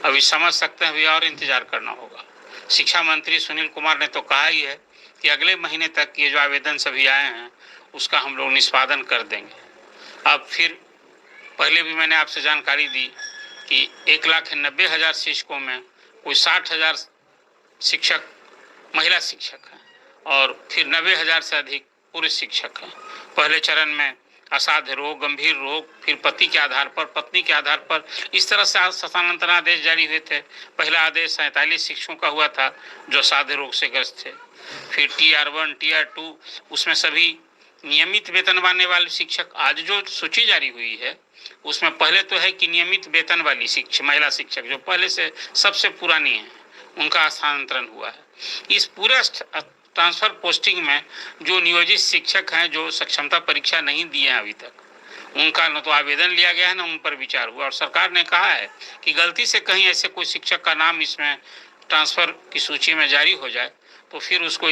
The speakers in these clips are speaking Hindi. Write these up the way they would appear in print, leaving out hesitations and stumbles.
अभी समझ सकते हैं, अभी और इंतजार करना होगा। शिक्षा मंत्री सुनील कुमार ने तो कहा ही है कि अगले महीने तक ये जो आवेदन सभी आए हैं उसका हम लोग निष्पादन कर देंगे। अब फिर पहले भी मैंने आपसे जानकारी दी कि 1,90,000 शिक्षकों में कोई 60,000 शिक्षक महिला शिक्षक हैं और फिर 90,000 से अधिक पुरुष शिक्षक हैं। पहले चरण में असाध्य रोग, गंभीर रोग, फिर पति के आधार पर, पत्नी के आधार पर, इस तरह से स्थानांतरण आदेश जारी हुए थे। पहला आदेश 47 शिक्षकों का हुआ था जो असाध्य रोग से ग्रस्त थे। फिर TR1, TR2, उसमें सभी नियमित वेतन पाने वाले शिक्षक। आज जो सूची जारी हुई है उसमें पहले तो है कि नियमित वेतन वाली शिक्षक महिला शिक्षक जो पहले से सबसे पुरानी है उनका स्थानांतरण हुआ है। इस पूरे ट्रांसफर पोस्टिंग में जो नियोजित शिक्षक हैं जो सक्षमता परीक्षा नहीं दिए हैं अभी तक, उनका न तो आवेदन लिया गया है न उन पर विचार हुआ। और सरकार ने कहा है कि गलती से कहीं ऐसे कोई शिक्षक का नाम इसमें ट्रांसफर की सूची में जारी हो जाए तो फिर उसको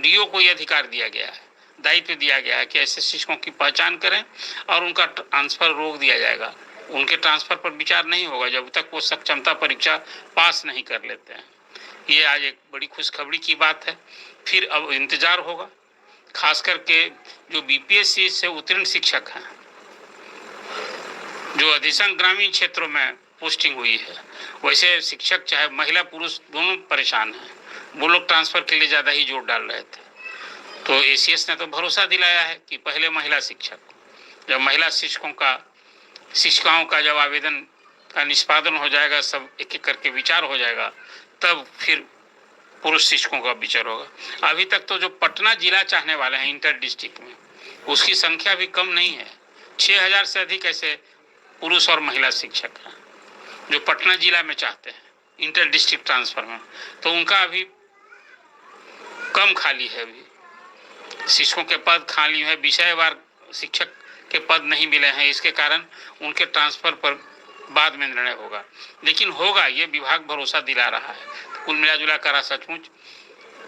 DO को यह अधिकार दिया गया है, दायित्व दिया गया है कि ऐसे शिक्षकों की पहचान करें और उनका ट्रांसफर रोक दिया जाएगा। उनके ट्रांसफर पर विचार नहीं होगा जब तक वो सक्षमता परीक्षा पास नहीं कर लेते हैं। ये आज एक बड़ी खुशखबरी की बात है। फिर अब इंतजार होगा, खास करके जो BPSC से उत्तीर्ण शिक्षक हैं, जो अधिकांश ग्रामीण क्षेत्रों में पोस्टिंग हुई है, वैसे शिक्षक चाहे महिला पुरुष दोनों परेशान हैं। वो लोग ट्रांसफर के लिए ज़्यादा ही जोर डाल रहे थे। तो ACS ने तो भरोसा दिलाया है कि पहले महिला शिक्षक, जब महिला शिक्षिकाओं का जब आवेदन का निष्पादन हो जाएगा, सब एक एक करके विचार हो जाएगा, तब फिर पुरुष शिक्षकों का विचार होगा। अभी तक तो जो पटना जिला चाहने वाले हैं इंटर डिस्ट्रिक्ट में, उसकी संख्या भी कम नहीं है। 6,000 से अधिक ऐसे पुरुष और महिला शिक्षक हैं जो पटना जिला में चाहते हैं इंटर डिस्ट्रिक्ट ट्रांसफर में, तो उनका अभी कम खाली है। अभी शिक्षकों के पद खाली है, विषयवार शिक्षक के पद नहीं मिले हैं, इसके कारण उनके ट्रांसफर पर बाद में निर्णय होगा। लेकिन होगा, ये विभाग भरोसा दिला रहा है। कुल मिला कर सचमुच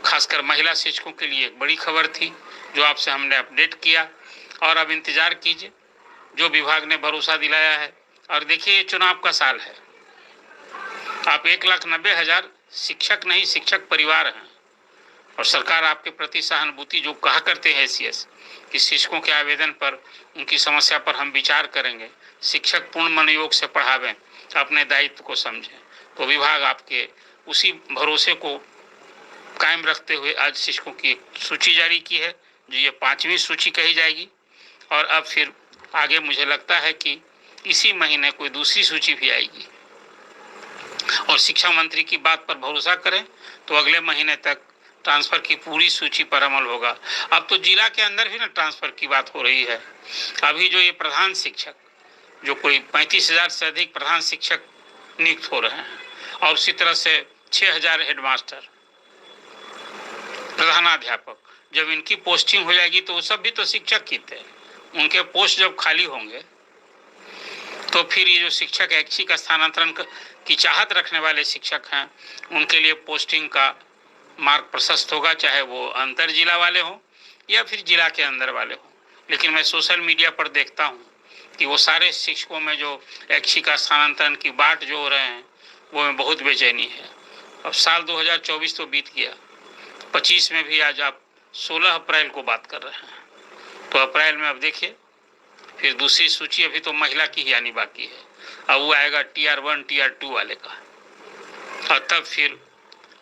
खासकर महिला शिक्षकों के लिए एक बड़ी खबर थी जो आपसे हमने अपडेट किया। और अब इंतजार कीजिए, जो विभाग ने भरोसा दिलाया है। और देखिए, ये चुनाव का साल है। आप 1,90,000 शिक्षक नहीं, शिक्षक परिवार हैं और सरकार आपके प्रति सहानुभूति जो कहा करते हैं ACS कि शिक्षकों के आवेदन पर, उनकी समस्या पर हम विचार करेंगे, शिक्षक पूर्ण मनोयोग से पढ़ावें, अपने दायित्व को समझें, तो विभाग आपके उसी भरोसे को कायम रखते हुए आज शिक्षकों की एक सूची जारी की है जो ये 5वीं सूची कही जाएगी। और अब फिर आगे मुझे लगता है कि इसी महीने कोई दूसरी सूची भी आएगी। और शिक्षा मंत्री की बात पर भरोसा करें तो अगले महीने तक ट्रांसफर की पूरी सूची पर अमल होगा। अब तो जिला के अंदर भी ना ट्रांसफर की बात हो रही है। अभी जो ये प्रधान शिक्षक, जो कोई 35,000 से अधिक प्रधान शिक्षक नियुक्त हो रहे हैं और उसी तरह से 6,000 हेडमास्टर, प्रधानाध्यापक, जब इनकी पोस्टिंग हो जाएगी तो वो सब भी तो शिक्षक ही थे। उनके पोस्ट जब खाली होंगे तो फिर ये जो शिक्षक ऐच्छिक स्थानांतरण की चाहत रखने वाले शिक्षक हैं उनके लिए पोस्टिंग का मार्ग प्रशस्त होगा, चाहे वो अंतर जिला वाले हों या फिर जिला के अंदर वाले हों। लेकिन मैं सोशल मीडिया पर देखता हूँ कि वो सारे शिक्षकों में जो ऐच्छिक स्थानांतरण की बाट जो हो रहे हैं वो में बहुत बेचैनी है। अब साल 2024 तो बीत गया, 25 में भी आज आप 16 अप्रैल को बात कर रहे हैं, तो अप्रैल में अब देखिए फिर दूसरी सूची अभी तो महिला की ही आनी बाकी है। अब वो आएगा TR1, TR2 वाले का, और तब फिर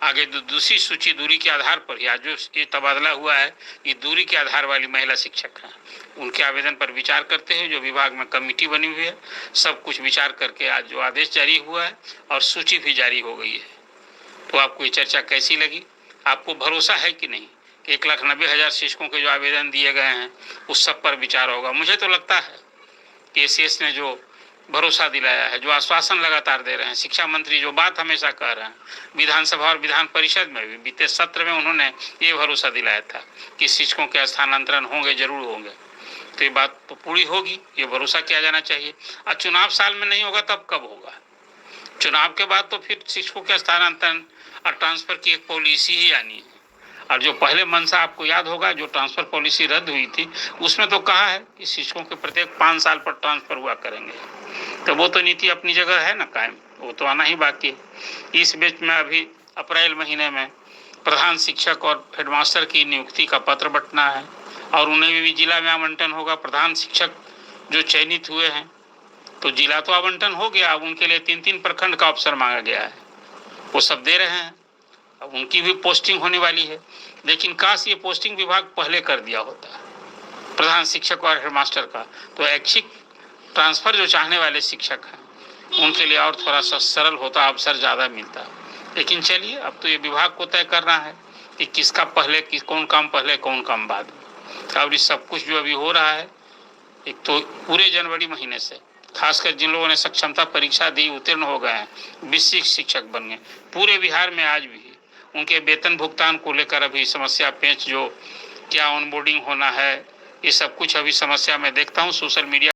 आगे दूसरी सूची दूरी के आधार पर, या जो ये तबादला हुआ है ये दूरी के आधार वाली महिला शिक्षक हैं, उनके आवेदन पर विचार करते हुए जो विभाग में कमेटी बनी हुई है, सब कुछ विचार करके आज जो आदेश जारी हुआ है और सूची भी जारी हो गई है। तो आपको ये चर्चा कैसी लगी? आपको भरोसा है कि नहीं कि 1,90,000 शिक्षकों के जो आवेदन दिए गए हैं उस सब पर विचार होगा? मुझे तो लगता है कि ACS ने जो भरोसा दिलाया है, जो आश्वासन लगातार दे रहे हैं, शिक्षा मंत्री जो बात हमेशा कह रहे हैं, विधानसभा और विधान परिषद में भी बीते सत्र में उन्होंने ये भरोसा दिलाया था कि शिक्षकों के स्थानांतरण होंगे, जरूर होंगे। तो ये बात तो पूरी होगी, ये भरोसा किया जाना चाहिए। और चुनाव साल में नहीं होगा तब कब होगा? चुनाव के बाद तो फिर शिक्षकों के स्थानांतरण और ट्रांसफर की एक पॉलिसी ही आनी है। और जो पहले मनसा आपको याद होगा, जो ट्रांसफर पॉलिसी रद्द हुई थी, उसमें तो कहा है कि शिक्षकों के प्रत्येक 5 साल पर ट्रांसफर हुआ करेंगे। तो वो तो नीति अपनी जगह है ना कायम, वो तो आना ही बाकी है। इस बीच में अभी अप्रैल महीने में प्रधान शिक्षक और हेडमास्टर की नियुक्ति का पत्र बंटना है और उन्हें भी जिला में आवंटन होगा। प्रधान शिक्षक जो चयनित हुए हैं तो जिला तो आवंटन हो गया, अब उनके लिए 3-3 प्रखंड का अवसर मांगा गया है, वो सब दे रहे हैं। अब उनकी भी पोस्टिंग होने वाली है, लेकिन काश ये पोस्टिंग विभाग पहले कर दिया होता प्रधान शिक्षक और हेडमास्टर का, तो ऐच्छिक ट्रांसफर जो चाहने वाले शिक्षक हैं उनके लिए और थोड़ा सा सरल होता, अवसर ज़्यादा मिलता। लेकिन चलिए, अब तो ये विभाग को तय करना है कि किसका पहले, कौन काम पहले कौन काम बाद में। और ये सब कुछ जो अभी हो रहा है, एक तो पूरे जनवरी महीने से खासकर जिन लोगों ने सक्षमता परीक्षा दी, उत्तीर्ण हो गए हैं, 20 शिक्षक बन गए, पूरे बिहार में आज भी उनके वेतन भुगतान को लेकर अभी समस्या पेंच, जो क्या ऑनबोर्डिंग होना है, ये सब कुछ अभी समस्या मैं देखता हूँ सोशल मीडिया